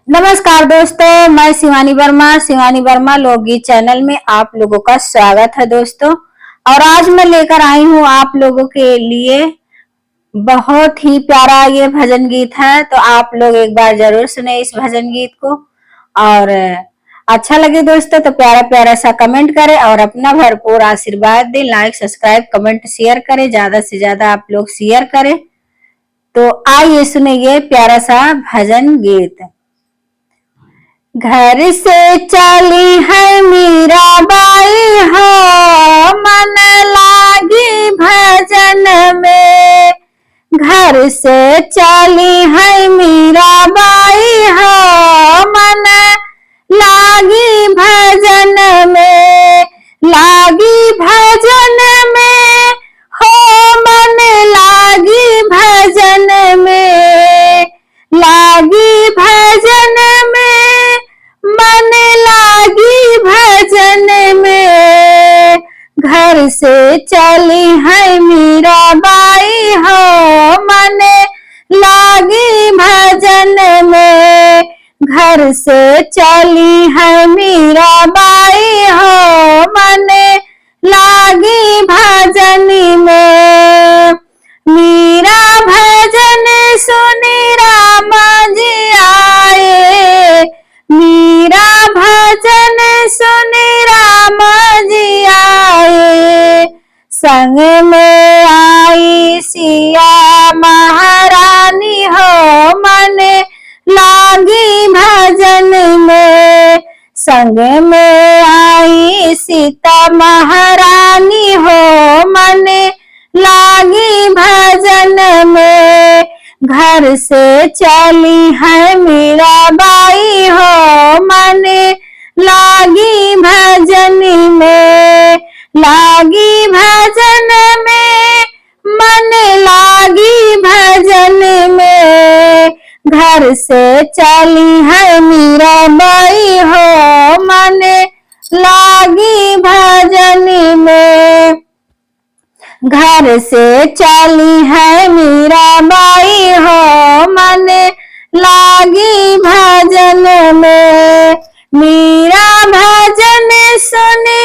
नमस्कार दोस्तों, मैं शिवानी वर्मा लोकगीत चैनल में आप लोगों का स्वागत है दोस्तों। और आज मैं लेकर आई हूँ आप लोगों के लिए बहुत ही प्यारा ये भजन गीत है। तो आप लोग एक बार जरूर सुने इस भजन गीत को। और अच्छा लगे दोस्तों तो प्यारा प्यारा सा कमेंट करें और अपना भरपूर आशीर्वाद दें। लाइक, सब्सक्राइब, कमेंट, शेयर करें, ज्यादा से ज्यादा आप लोग शेयर करें। तो आइए सुने ये प्यारा सा भजन गीत। घर से चली है मीराबाई हो, मन लागी भजन में। घर से चली है मीराबाई हो, मन लागी भजन में। लागी भजन में हो, मन लागी भजन में। लागी भजन में, मन लागी भजन में। घर से चली है मीराबाई हो, मन लागी भजन में। घर से चली है मीराबाई हो, मन लागी भजन में। मीरा भजन सुनी राम जी आए। मीरा भजन सुनी राम जी आए। संग में आई सिया महारानी हो, मन लागी भजन में। संग में आई सीता महारानी हो, मन लागी भजन में। घर से चली है मीराबाई हो, मन लागी भजन में। लागी भजन में, मन लागी भजन में। घर से चली है मीराबाई हो, मन लागी भजन में। घर से चली है मीराबाई हो, मन लागी भजन में। मीरा भजन सुने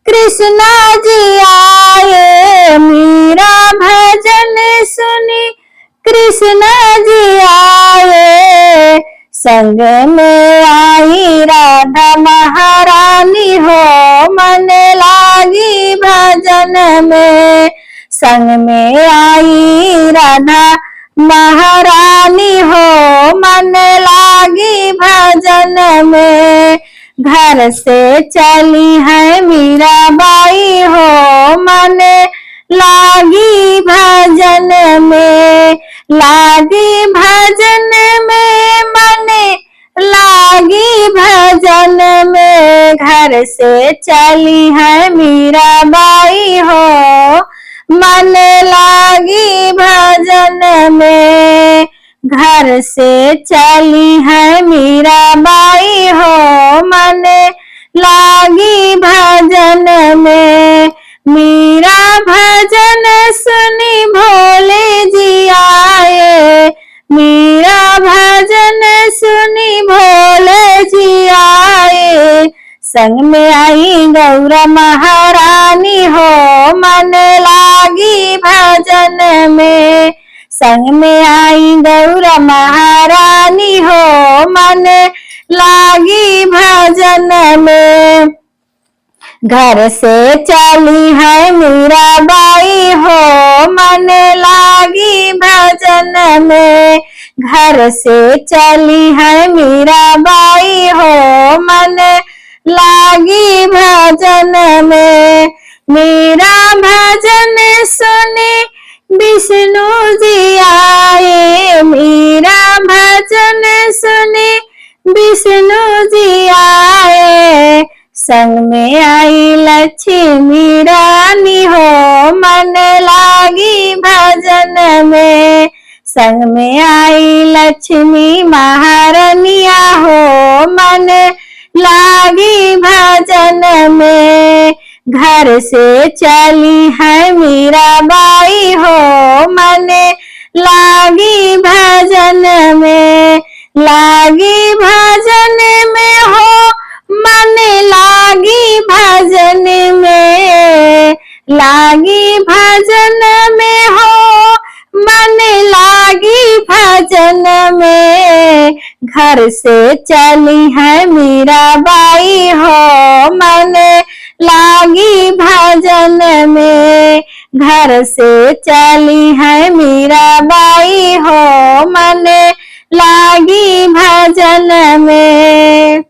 कृष्णा जी आए। मीरा भजन सुनी कृष्णा जी आए। संग में आई राधा महारानी हो, मन लागी भजन में। संग में आई राधा महारानी हो, मन लागी भजन में। घर से चली है मीराबाई हो, मन लागी भजन में। लागी भजन में, मन लागी भजन में। घर से चली है मीराबाई हो, मन लागी भजन में। घर से चली है मीराबाई हो, मन लागी भजन में। मीरा भजन सुनी भोले जी आए। मीरा भजन सुनी भोले जी आए। संग में आई गौरा महारानी हो, मन लागी भजन में। संग में आई गौरा महारानी हो, मन लागी भजन में। घर से चली है मीराबाई हो, मन लागी भजन में। घर से चली है मीराबाई हो, मन लागी भजन में। मीरा भजन सुने विष्णु जी आए। मीरा भजन सुने विष्णु जी आए। संग में आई लक्ष्मी रानी हो, मन लागी भजन में। संग में आई लक्ष्मी महारानिया हो, मन लागी भजन में। घर से चली है मीराबाई हो, मन लागी भजन में। लागी भजन में हो मन लागी भजन में, लागी भजन में हो मन लागी भजन में, घर से चली है मीराबाई हो मन लागी भजन में, घर से चली है मीराबाई हो मन लागी भजन में।